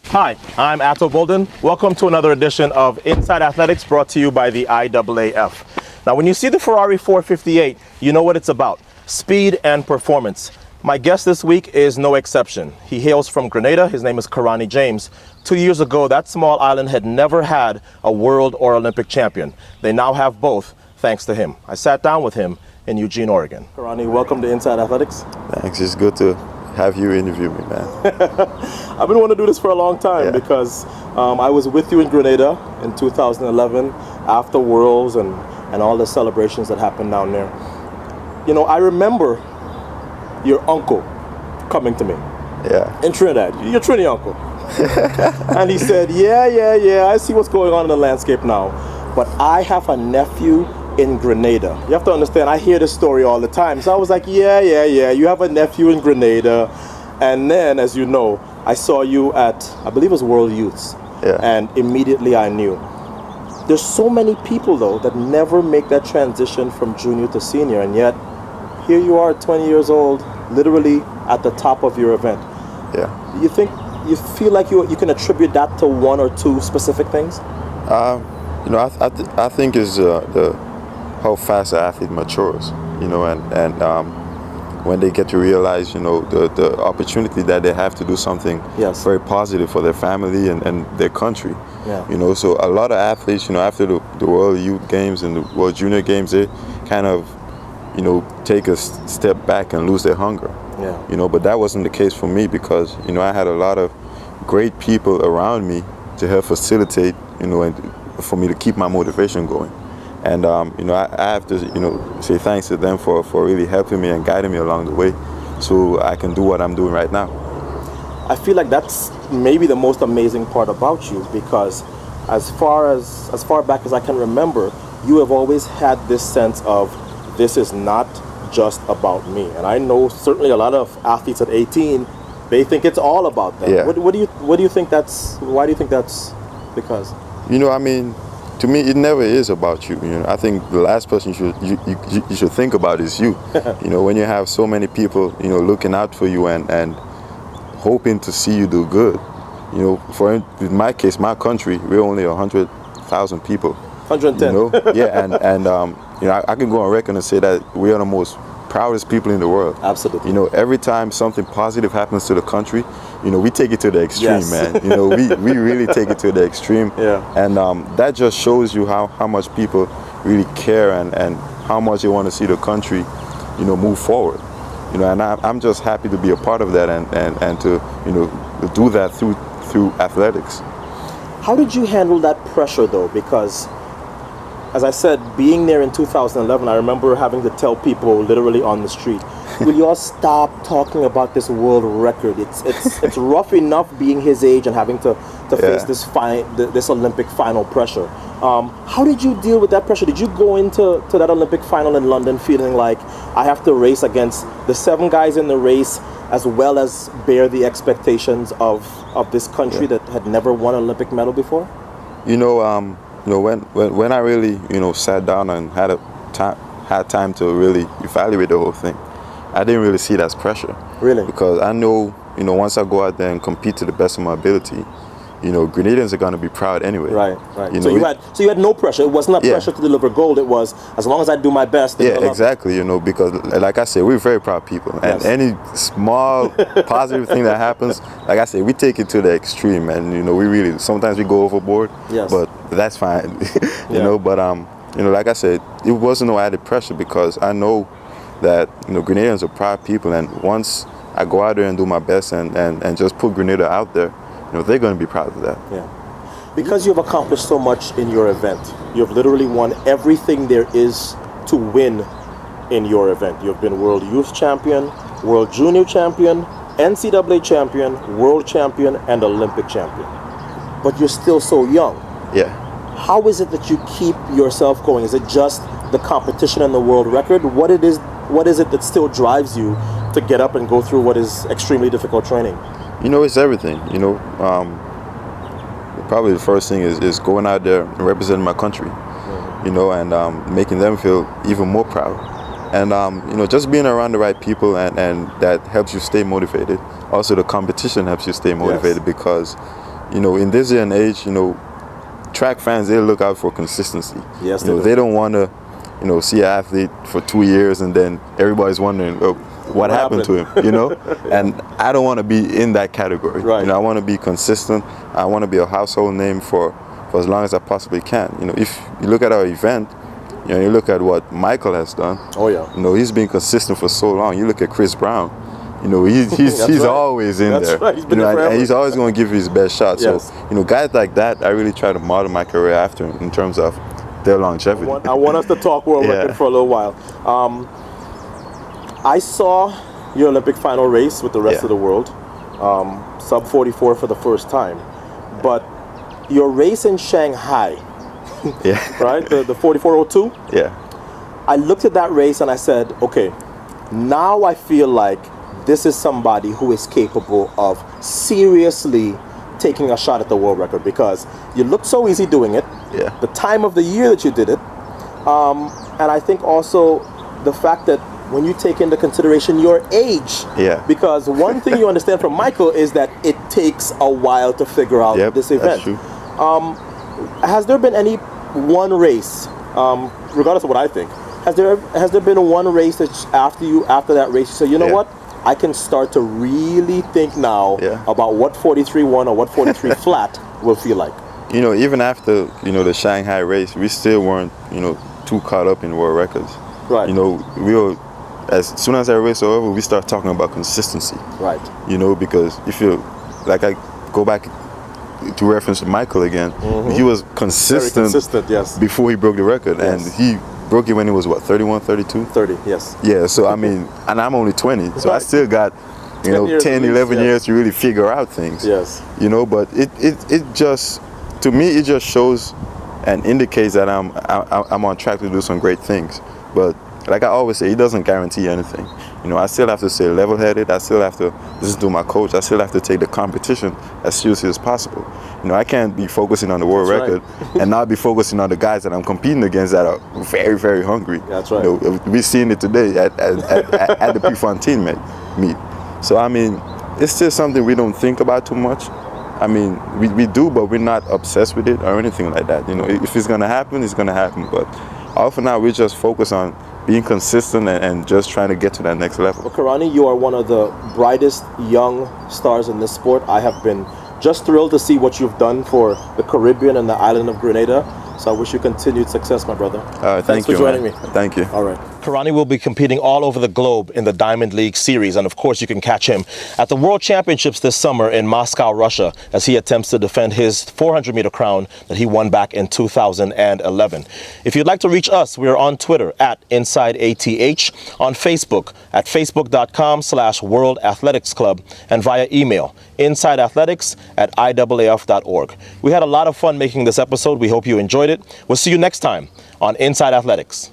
Hi, I'm Atto Bolden. Welcome to another edition of Inside Athletics, brought to you by the IAAF. Now, when you see the Ferrari 458, you know what it's about: speed and performance. My guest this week is no exception. He hails from Grenada. His name is Karani James. 2 years ago, that small island had never had a world or Olympic champion. They now have both, thanks to him. I sat down with him in Eugene, Oregon. Karani, welcome to Inside Athletics. Thanks. It's good to have you interview me, man. I've been wanting to do this for a long time because I was with you in Grenada in 2011 after Worlds and all the celebrations that happened down there. You know, I remember your uncle coming to me in Trinidad, your Trini uncle. And he said, yeah, I see what's going on in the landscape now, but I have a nephew in Grenada. You have to understand, I hear this story all the time. So I was like, yeah, you have a nephew in Grenada. And then, as you know, I saw you at, I believe it was World Youths. Yeah. And immediately I knew. There's so many people, though, that never make that transition from junior to senior. And yet, here you are, 20 years old, literally at the top of your event. Yeah. You feel like you can attribute that to one or two specific things? You know, I think is how fast an athlete matures, you know, and when they get to realize, you know, the opportunity that they have to do something very positive for their family and their country. Yeah. You know, so a lot of athletes, you know, after the World Youth Games and the World Junior Games, they kind of, you know, take a step back and lose their hunger. Yeah. You know, but that wasn't the case for me because, you know, I had a lot of great people around me to help facilitate, you know, and for me to keep my motivation going. And, you know, I have to, you know, say thanks to them for really helping me and guiding me along the way so I can do what I'm doing right now. I feel like that's maybe the most amazing part about you because as far back as I can remember, you have always had this sense of this is not just about me. And I know certainly a lot of athletes at 18, they think it's all about them. Yeah. What do you think that's, why do you think that's because? You know, I mean, to me, it never is about you. You know, I think the last person you should think about is you. You know, when you have so many people, you know, looking out for you and hoping to see you do good. You know, in my case, my country, we're only 100,000 people. 110. You know, yeah, and you know, I can go on record and say that we are the most proudest people in the world. Absolutely. You know, every time something positive happens to the country, you know, we take it to the extreme, man. You know, we really take it to the extreme. Yeah. And that just shows you how much people really care and how much they want to see the country, you know, move forward. You know, and I'm just happy to be a part of that and to, you know, to do that through athletics. How did you handle that pressure though? Because as I said, being there in 2011, I remember having to tell people literally on the street, will you all stop talking about this world record? It's rough enough being his age and having to face this Olympic final pressure. How did you deal with that pressure? Did you go into that Olympic final in London feeling like I have to race against the 7 guys in the race as well as bear the expectations of this country that had never won an Olympic medal before? You know, when I really, you know, sat down and had time to really evaluate the whole thing, I didn't really see it as pressure. Really? Because I know, you know, once I go out there and compete to the best of my ability, you know, Grenadians are going to be proud anyway. Right. You so know, you had no pressure. It wasn't a pressure to deliver gold. It was as long as I do my best. Yeah, exactly. You know, because like I said, we're very proud people, and any small positive thing that happens, like I said, we take it to the extreme, and you know, we really sometimes we go overboard. Yes. But that's fine. you know, but you know, like I said, it wasn't no added pressure because I know that, you know, Grenadians are proud people, and once I go out there and do my best and just put Grenada out there, you know, they're going to be proud of that. Yeah. Because you've accomplished so much in your event, you've literally won everything there is to win in your event. You've been World Youth Champion, World Junior Champion, NCAA Champion, World Champion, and Olympic Champion. But you're still so young. Yeah. How is it that you keep yourself going? Is it just the competition and the world record? What is it that still drives you to get up and go through what is extremely difficult training? You know, it's everything. You know, probably the first thing is going out there and representing my country, you know, and making them feel even more proud. And, you know, just being around the right people and that helps you stay motivated. Also, the competition helps you stay motivated because, you know, in this day and age, you know, track fans, they look out for consistency. Yes, you know, they don't want to, you know, see an athlete for 2 years and then everybody's wondering, oh, what happened to him, you know? And I don't want to be in that category. Right. You know, I want to be consistent. I want to be a household name for as long as I possibly can. You know, if you look at our event, you know, you look at what Michael has done. Oh yeah. You know, he's been consistent for so long. You look at Chris Brown. You know, he's right. always in That's there. Right. He's been you know, there forever. and he's always going to give you his best shot. Yes. So, you know, guys like that, I really try to model my career after in terms of their longevity. I want us to talk world record for a little while. I saw your Olympic final race with the rest of the world, sub 44 for the first time, but your race in Shanghai, right, the 44:02. Yeah. I looked at that race and I said, okay, now I feel like this is somebody who is capable of seriously taking a shot at the world record, because you looked so easy doing it. Yeah. The time of the year that you did it, and I think also the fact that when you take into consideration your age, because one thing you understand from Michael is that it takes a while to figure out this event. That's true. Has there been any one race, regardless of what I think, has there been one race that after that race you say, you know what, I can start to really think now about what 43.1 or what 43 flat will feel like? You know, even after, you know, the Shanghai race, we still weren't, you know, too caught up in world records. Right. You know, we were, as soon as that race was over, we start talking about consistency. Right. You know, because if you, like, I go back to reference Michael again, he was consistent, very consistent, yes, before he broke the record, and he broke it when he was what, 31, 32? 30, yes. Yeah, so I mean, and I'm only 20, so I still got, you know, 10, 11 years to really figure out things. Yes. You know, but it just, to me, it just shows and indicates that I'm on track to do some great things. But like I always say, it doesn't guarantee anything. You know, I still have to stay level-headed. I still have to listen to my coach. I still have to take the competition as seriously as possible. You know, I can't be focusing on the world record and not be focusing on the guys that I'm competing against that are very, very hungry. That's right. You know, we've seen it today at the Prefontaine meet. So, I mean, it's still something we don't think about too much. I mean, we do, but we're not obsessed with it or anything like that. You know, if it's going to happen, it's going to happen. But often now we just focus on being consistent and just trying to get to that next level. Well, Karani, you are one of the brightest young stars in this sport. I have been just thrilled to see what you've done for the Caribbean and the island of Grenada. So I wish you continued success, my brother. Thanks for joining me. Thank you. All right. Karani will be competing all over the globe in the Diamond League Series. And of course, you can catch him at the World Championships this summer in Moscow, Russia, as he attempts to defend his 400-meter crown that he won back in 2011. If you'd like to reach us, we are on Twitter at InsideATH, on Facebook at facebook.com/World Athletics Club, and via email insideathletics@IAAF.org. We had a lot of fun making this episode. We hope you enjoyed it. We'll see you next time on Inside Athletics.